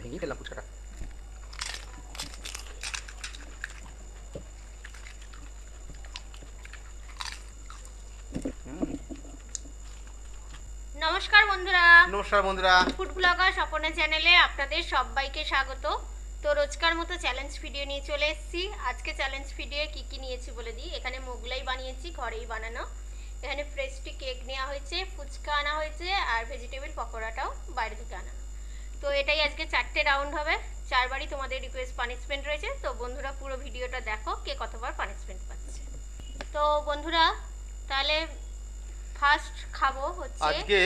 ভেঙেই ফেললাম ফুচকাটা। নমস্কার বন্ধুরা, নমস্কার বন্ধুরা, ফুড ব্লগার স্বপনের চ্যানেলে আপনাদের সবাইকে স্বাগত। তো রোজকার মতো চ্যালেঞ্জ ভিডিও নিয়ে চলে এসেছি। আজকে চ্যালেঞ্জ ভিডিও কি কি নিয়েছি বলে দিই। এখানে মোগলাই বানিয়েছি, ঘরেই বানানো। এখানে ফ্রেশটি কেক নেওয়া হয়েছে, ফুচকা আনা হয়েছে, আর ভেজিটেবল পকোড়াটাও বাইরে থেকে আনানো। তো এটাই আজকে 4টে রাউন্ড হবে। 4বারই তোমাদের রিকোয়েস্ট পানিশমেন্ট রয়েছে। তো বন্ধুরা পুরো ভিডিওটা দেখো কে কতবার পানিশমেন্ট পাচ্ছে। তো বন্ধুরা তাহলে ফার্স্ট খাবো হচ্ছে আজকে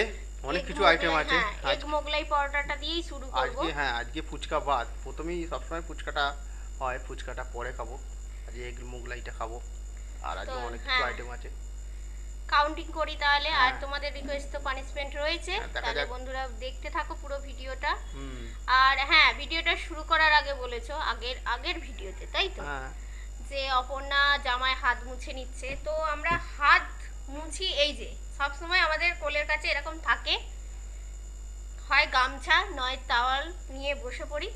অনেক কিছু আইটেম আছে। এগ মোগলাই পরোটাটা দিয়েই শুরু করব। আজকে আজকে ফুচকা বাদ, প্রথমেই সবসময় ফুচকাটা হয়, ফুচকাটা পরে খাবো। আজকে এগ মোগলাইটা খাবো। আর আজকে অনেক কিছু আইটেম আছে। কাউন্টিং করি তাহলে। আর তোমাদের রিকোয়েস্ট তো পানিশমেন্ট রয়েছে, তাহলে বন্ধুরা দেখতে থাকো পুরো ভিডিওটা। আর ভিডিওটা শুরু করার আগে বলেছো আগের ভিডিওতে, তাই তো, যে অপর্ণা জামায় হাত মুছে নিচ্ছে। তো আমরা হাত মুছি এই যে সব সময় আমাদের কোলের কাছে এরকম থাকে, হয় গামছা নয় তাওয়াল নিয়ে বসে পড়ি।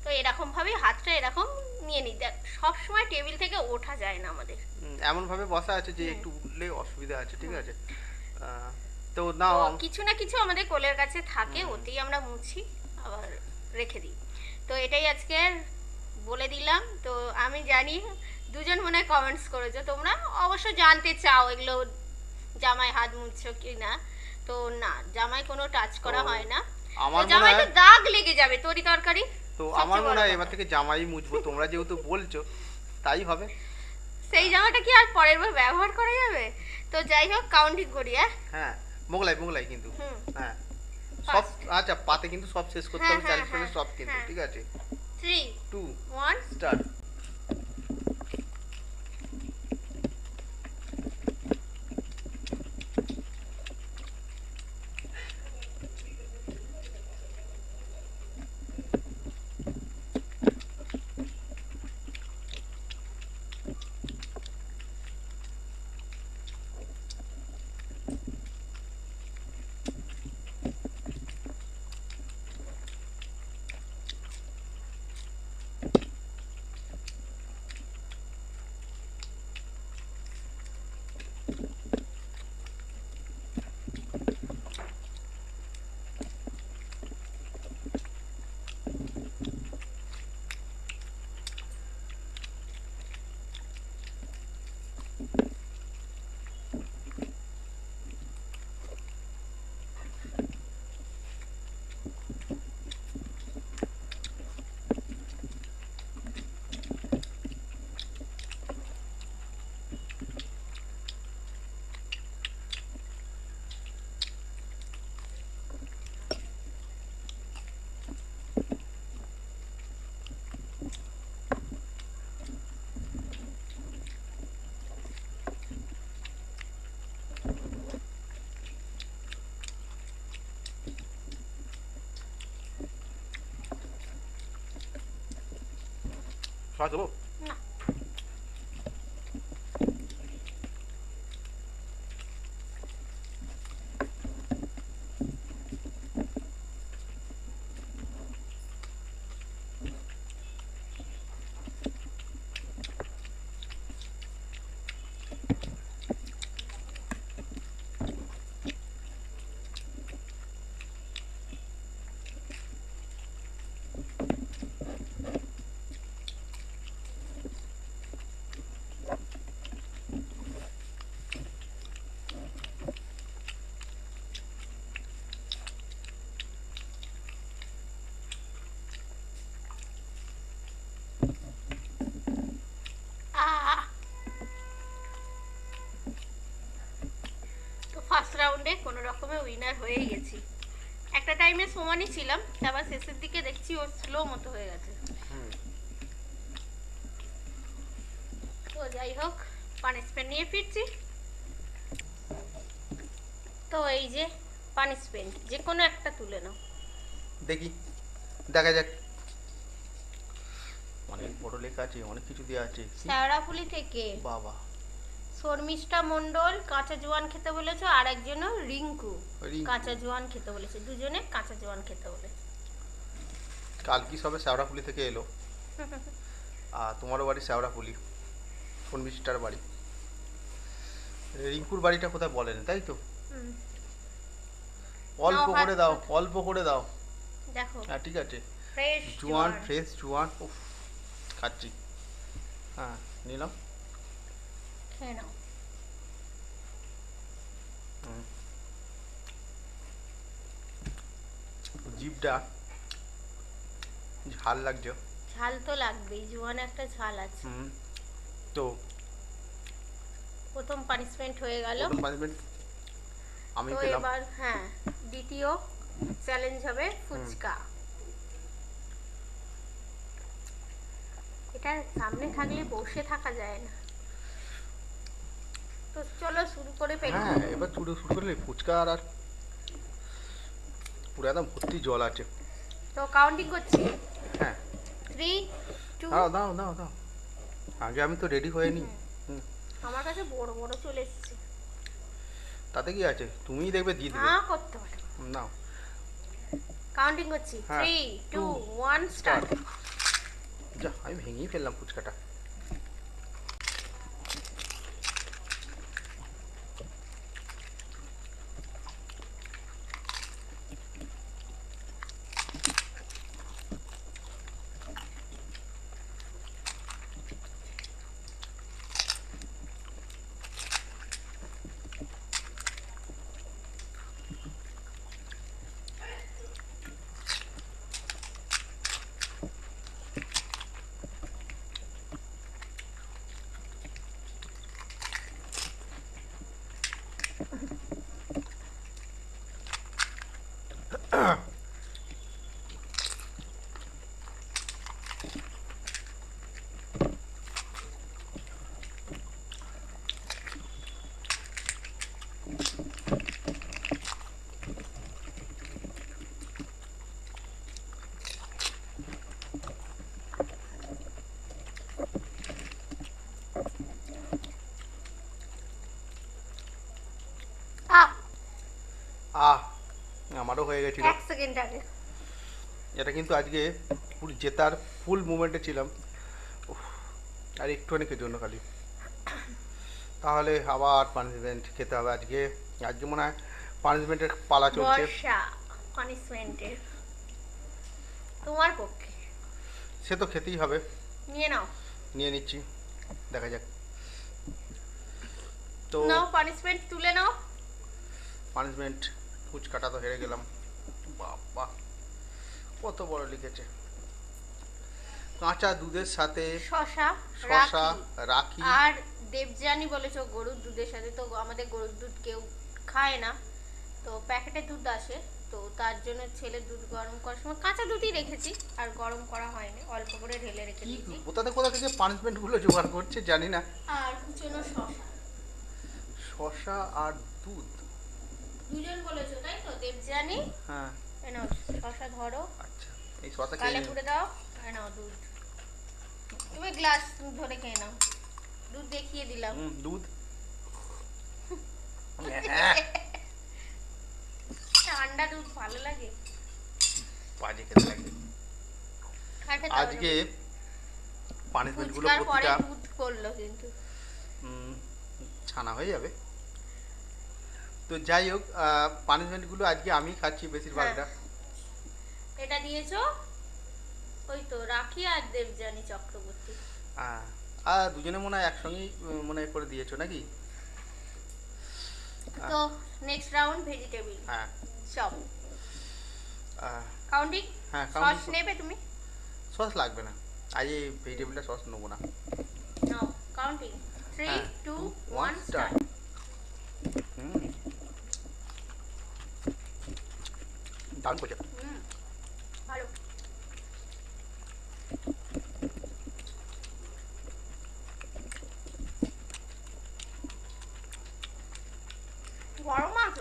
তো এরকম ভাবে হাতটা এরকম নিয়ে নিই। সব সময় টেবিল থেকে ওঠা যায় না আমাদের, এমন ভাবে বসা আছে যে একটু উঠলে অসুবিধা আছে, ঠিক আছে। তো না, কিছু না কিছু আমাদের কোলের কাছে থাকে, ওতেই আমরা মুছি আবার রেখে দিই। তো এটাই আজকে বলে দিলাম। তো আমি জানি দুজন মনে হয় কমেন্টস করেছো, তোমরা অবশ্য জানতে চাও এগুলো জামায় হাত মুছছো কি না। তো না, জামায় কোনো টাচ করা হয় না। জামায় তো দাগ লেগে যাবে তরি তরকারি। তো আমার মনে হয় এবার থেকে জামাই মুছবো, তোমরা যেহেতু বলছো তাই হবে। সেই জামাটা কি আর পরের বার ব্যবহার করা যাবে? তো যাই হোক, কাউন্টিং করি। মোগলাই কিন্তু সব আচ্ছা, পাতে কিন্তু সব শেষ করতে হবে, চাল করে সব কিন্তু, ঠিক আছে। 3 2 1 স্টার্ট। সস দেবো না। ফার্স্ট রাউন্ডে কোনো রকমে উইনার হয়ে গেছি। একটা টাইমে সমানই ছিলাম, আবার শেষের দিকে দেখছি ও স্লো মতো হয়ে গেছে। তো যাই হোক, পানিশমেন্ট নিয়ে ফিরছি। তো এই যে পানিশমেন্ট, যে কোনো একটা তুলে নাও, দেখি, দেখা যাক। অনেক বড় লেখা আছে, অনেক কিছু দেওয়া আছে। শেওড়াফুলি থেকে বাবা, শর্মিষ্ঠা মণ্ডল কাঁচা জোয়ান খেতে বলেছো, আর একজনও রিঙ্কু কাঁচা জোয়ান খেতে বলেছে। দুজনে কাঁচা জোয়ান খেতে বলেছে। কালকে সবে শ্যাওড়াফুলি থেকে এলো। আর তোমারও বাড়ি শ্যাওড়াফুলি, কোন মিষ্টার বাড়ি? রিঙ্কুর বাড়িটা কোথায় বলেন, তাই তো? অল্প করে দাও, অল্প করে দাও। দেখো হ্যাঁ ঠিক আছে। ফ্রেশ জোয়ান, ফ্রেশ জোয়ান। উফ, খাচ্ছি। হ্যাঁ নিলাম। খেয়ে নাও। জিভটা ঝাল লাগছে। ঝাল তো লাগবেই, জোয়ান একটা ঝাল আছে। তো প্রথম পানিশমেন্ট হয়ে গেল। প্রথম পানিশমেন্ট আমি তো পেলাম। এবার হ্যাঁ, দ্বিতীয় চ্যালেঞ্জ হবে ফুচকা। এটা সামনে থাকলে বসে থাকা যায় না। তো চলো শুরু করে ফেলি। হ্যাঁ এবার শুরু করলে ফুচকা আর পুরো একদম ভর্তি জল আছে। তো কাউন্টিং করছি। হ্যাঁ 3 2 দাও দাও দাও দাও, আগে আমি তো রেডি হয়ে নি। আমার কাছে বড় বড় চলে এসেছে। তাতে কি আছে, তুমিই দেখবে দিয়ে দিবে। হ্যাঁ করতে পারো। নাও কাউন্টিং করছি। 3 2 1 স্টার্ট। যা, আমি ভেঙেই ফেললাম ফুচকাটা। আমারও হয়ে গেছিল 1 সেকেন্ড আগে। এটা কিন্তু আজকে পুরো জেতার ফুল মুভমেন্টে ছিলাম। আর একটুখানিকের জন্য খালি, তাহলে আবার পানিশমেন্ট খেতে হবে আজকে। আজকে মনে হয় পানিশমেন্টের পালা চলছে। বর্ষা পানিশমেন্টের তোমার পক্ষে। সে তো খেতেই হবে। নিয়ে নাও। নিয়ে নিচ্ছি, দেখা যাক। তো নাও পানিশমেন্ট তুলে নাও। পানিশমেন্ট, ফুচকাটা তো হেরে গেলাম। বাবা কত বড় লিখেছে, কাঁচা দুধের সাথে শশা, রাখি। আর দেবযানী বলেছো গরুর দুধের সাথে, তো আমাদের গরুর দুধ কেউ খায় না, তো প্যাকেটের দুধ আসে, তো তার জন্য ছেলের দুধ গরম করার সময় কাঁচা দুধই রেখেছি, আর গরম করা হয়নি, অল্প করে ঢেলে রেখে দিয়েছি। কোথা থেকে পানিশমেন্ট গুলো জোগাড় করছে জানি না। আর কুচনো শশা আর দুধ, দুজন বলেছো তাই তো? দেবযানী, হ্যাঁ নাও শশা ধরো। আচ্ছা, এই শশা কালে পুড়ে দাও। নাও দুধ, তুমি গ্লাস ধরে খেয়ে নাও। দুধ দেখিয়ে দিলাম। দুধ ঠান্ডা দুধ ভালো লাগে, বাজে খেতে লাগে। আজকে পানিশমেন্ট গুলো প্রতিটা দুধ করলো কিন্তু ছানা হয়ে যাবে। তো যাই হোক, পানিশমেন্ট গুলো আজকে আমি খাচ্ছি বেশিরভাগটা। এটা দিয়েছো ওই তো রাখি আর দেবযানী চক্রবর্তী। আর দুজনে মনে হয় একসঙ্গেই মনে হয় করে দিয়েছো নাকি? তো নেক্সট রাউন্ড ভেজিটেবল। হ্যাঁ সব কাউন্টিং। হ্যাঁ সস নেবে তুমি? সস লাগবে না, আজ এই ভেজিটেবলটা সস নেবো না। নাও কাউন্টিং। 3 2 1 স্টার্ট। দারুণ করছে। ভালো। গরম মাংস।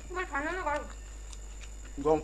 তোমার ঠান্ডা না গরম? গরম।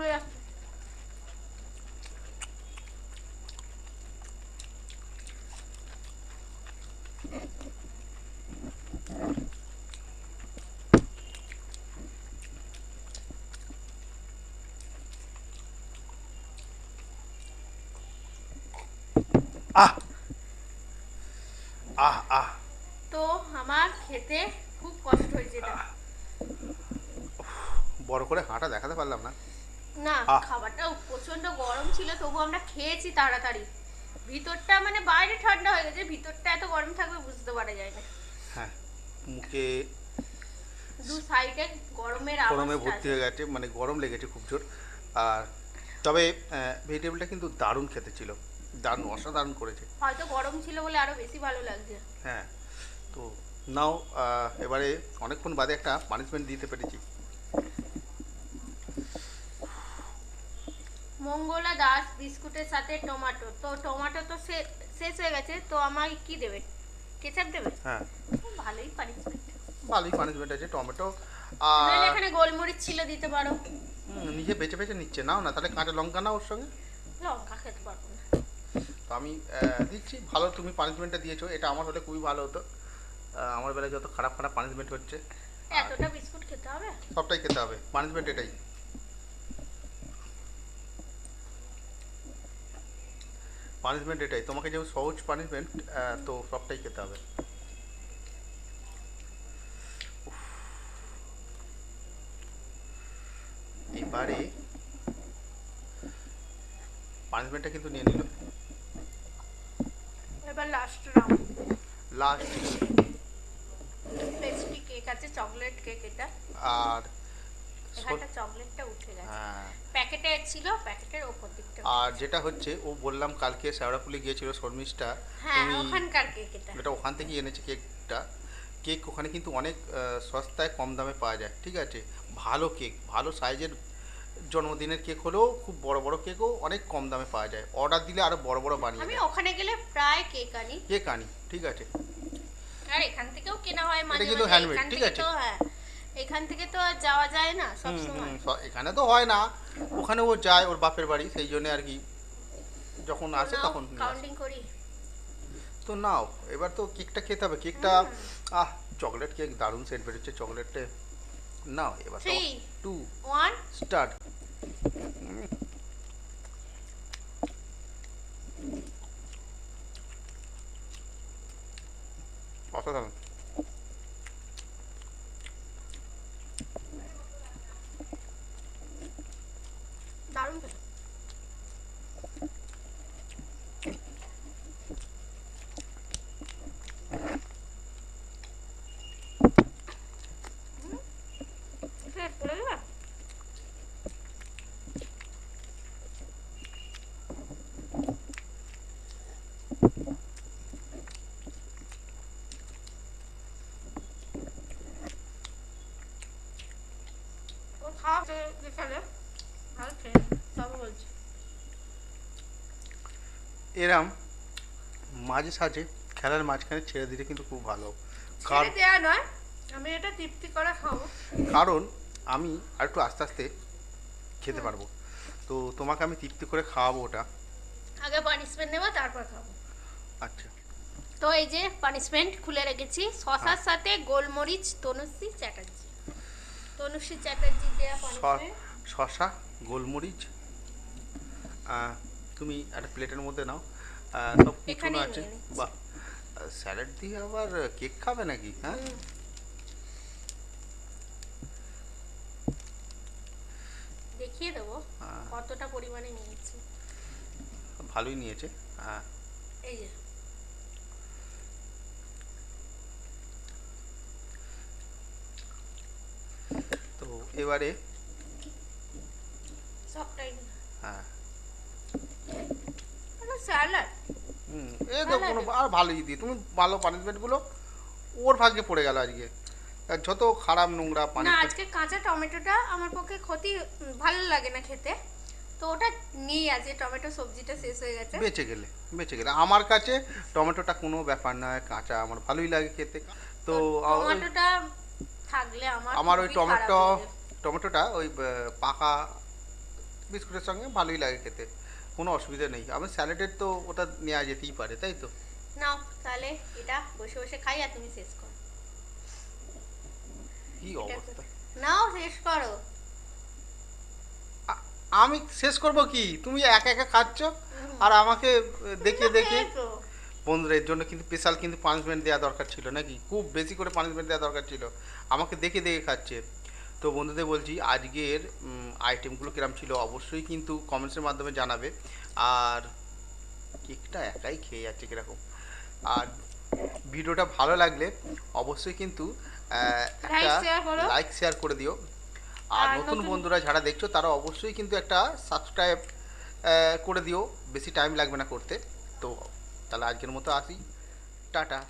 পুড়ে যাচ্ছে। আহ আহ আহ তো আমার খেতে খুব কষ্ট হয়েছে এটা। বড় করে হাঁটা দেখাতে পারলাম না। না, আহ। খাবারটা প্রচন্ড গরম ছিল, তবু আমরা খেয়েছি তাড়াতাড়ি। ভিতরটা মানে বাইরে ঠান্ডা হয়ে গেছে, ভিতরটা এত গরম থাকবে বুঝতে পারা যায় না। হ্যাঁ, মুখে দু সাইডে গরমের গরমে আওয়াজটা ভর্তি আছে। হয়ে গেছে, মানে গরম লেগেছে খুব জোর। আর তবে ভেজিটেবলটা কিন্তু দারুণ খেতে ছিল, দারুণ অসাধারণ করেছে। হয়তো গরম ছিল বলে আরো বেশি ভালো লাগছে। হ্যাঁ, তো নাও এবারে অনেকক্ষণ বাদে একটা পানিশমেন্ট দিতে পেরেছি। মঙ্গলা দাস বিস্কুটের সাথে টমেটো, তো টমেটো তো শেষ হয়ে গেছে, তো আমায় কি দেবে? কেচাপ দেবে? হ্যাঁ, ভালোই পানিশমেন্ট। ভালোই পানিশমেন্ট আছে। টমেটো নাহলে আর এখানে গোলমরিচ ছিল দিতে পারো। নিজে বেছে বেছে নিচ্ছে, নাও না, তাহলে কাঁচা লঙ্কা নাও ওর সঙ্গে। লঙ্কা খেতে পারবো না। তো আমি দিচ্ছি। ভালো তুমি পানিশমেন্টটা দিয়েছো, এটা আমার হলে খুবই ভালো হতো। আমার বেলায় যত খারাপ খারাপ পানিশমেন্ট হচ্ছে, আর এতটা বিস্কুট খেতে হবে? সবটাই খেতে হবে, পানিশমেন্ট এটাই। পানিশমেন্ট এটাই, তোমাকে যেহেতু সহজ পানিশমেন্ট, তো সবটাই খেতে হবে। উফ, এবারে পানিশমেন্টটা কিন্তু নিয়ে নিল। এবার last round. Last. Pastry cake আছে, চকলেট কেক এটা। আর এখানটা চকলেটটা উঠে গেছে। হ্যাঁ, প্যাকেটে ছিল, প্যাকেটের ওপর দিকটা। আর যেটা হচ্ছে, ও বললাম কালকে শেওড়াফুলি গিয়েছিল শর্মিষ্ঠা, হ্যাঁ, তুমি ওখানকার কেক এটা। এটা ওখান থেকেই এনেছে কেকটা। কেক ওখানে কিন্তু অনেক সস্তায় কম দামে পাওয়া যায়, ঠিক আছে। ভালো কেক, ভালো সাইজের জন্মদিনের কেক হলেও খুব বড় বড় কেকও অনেক কম দামে পাওয়া যায়। অর্ডার দিলে আরো বড় বড় বানিয়ে আমি দেয়। ওখানে গেলে প্রায় কেক আনি। কেক আনি, ঠিক আছে। আর এখান থেকেও কেনা হয় মাঝে কিন্তু মাঝে। handmade, এখান ঠিক থেকে আছে। তো হ্যাঁ, এখান থেকে তো আর যাওয়া যায় না সব সময়। এখানে তো হয় না, ওখানে ও যায় ওর বাপের বাড়ি, সেই জন্য আর কি যখন আসে তখন নিয়ে আসে। কাউন্টিং করি। তো নাও, এবার তো কেকটা খেতে হবে। কেকটা চকলেট কেক, দারুণ সেন্ট বেরোচ্ছে চকলেটে। নাও এবার 3 2 1 স্টার্ট। অসাধারণ। দারুণ খেতে। শেষ করে দেবা? ও খাওয়া দেখালে ভালো খেয়ে তবে বলছি। এরম মাঝে সাঝে খেলার মাঝখানে ছেড়ে দিলে কিন্তু খুব ভালো। ছেড়ে দেওয়া নয়, আমি এটা তৃপ্তি করে খাবো। কারণ আমি আর একটু আস্তে আস্তে খেতে পারবো, তো তোমাকে আমি তৃপ্তি করে খাওয়াবো ওটা। আগে পানিশমেন্ট নেবো, তারপর খাবো। আচ্ছা, তো এই যে পানিশমেন্ট খুলে রেখেছি, শশার সাথে গোলমরিচ, তনুশ্রী চ্যাটার্জি। তনুশ্রী চ্যাটার্জি দেওয়া পানিশমেন্ট। শসা, গোলমরিচ। তুমি একটা প্লেটের মধ্যে নাও, সব কুচনো এখানেই আছে। নিয়ে নিচ্ছি। বাহ, স্যালাড দিয়ে আবার কেক খাবে নাকি? হ্যাঁ, দেখিয়ে দেবো কতটা পরিমাণে নিয়েছি। ভালোই নিয়েছে। হ্যাঁ, এই যে তো এবারে সবটাই। হ্যাঁ, স্যালাড। এই তো কোনো আর ভালোই দিয়ে তুমি ভালো পানিশমেন্টগুলো ওর ভাগ্যে পড়ে গেল আজকে। আর যত খারাপ নোংরা না, পানিশমেন্ট। আজকে কাঁচা টমেটোটা আমার পক্ষে ক্ষতি, ভালো লাগে না খেতে, তো ওটা নিয়ে আছে। টমেটো সবজিটা শেষ হয়ে গেছে। বেঁচে গেলে, বেঁচে গেলে আমার কাছে টমেটোটা কোনো ব্যাপার নয়, কাঁচা আমার ভালোই লাগে খেতে। তো টমেটোটা থাকলে আমার ওই খুবই খারাপ লাগে। টমেটোটা ওই পাকা বিস্কুটের সঙ্গে ভালোই লাগে খেতে, কোনো অসুবিধা নেই। আমার স্যালাডের তো ওটা নেওয়া যেতেই পারে, তাই তো? নাও তাহলে এটা বসে বসে খাই আর তুমি শেষ করো। কি এটা অবস্থা! নাও শেষ করো। আমি শেষ করব কি? তুমি একা একা খাচ্ছ আর আমাকে দেখিয়ে দেখিয়ে। খেয়েছো। বন্ধুরা, এর জন্য কিন্তু স্পেশাল কিন্তু পানিশমেন্ট দেওয়া দরকার ছিল নাকি, খুব বেশি করে পানিশমেন্ট দেওয়া দরকার ছিল। আমাকে দেখে দেখে খাচ্ছে। তো বন্ধুদের বলছি আজকের আইটেমগুলো কিরম ছিল অবশ্যই কিন্তু কমেন্টসের মাধ্যমে জানাবে। আর কেকটা একাই খেয়ে যাচ্ছে কীরকম। আর ভিডিওটা ভালো লাগলে অবশ্যই কিন্তু একটা share করো। লাইক শেয়ার করে দিও। আর আর নতুন নতুন- বন্ধুরা যারা দেখছো তারা অবশ্যই কিন্তু একটা সাবস্ক্রাইব করে দিও, বেশি টাইম লাগবে না করতে। তো তাহলে আজকের মতো আসি, টাটা।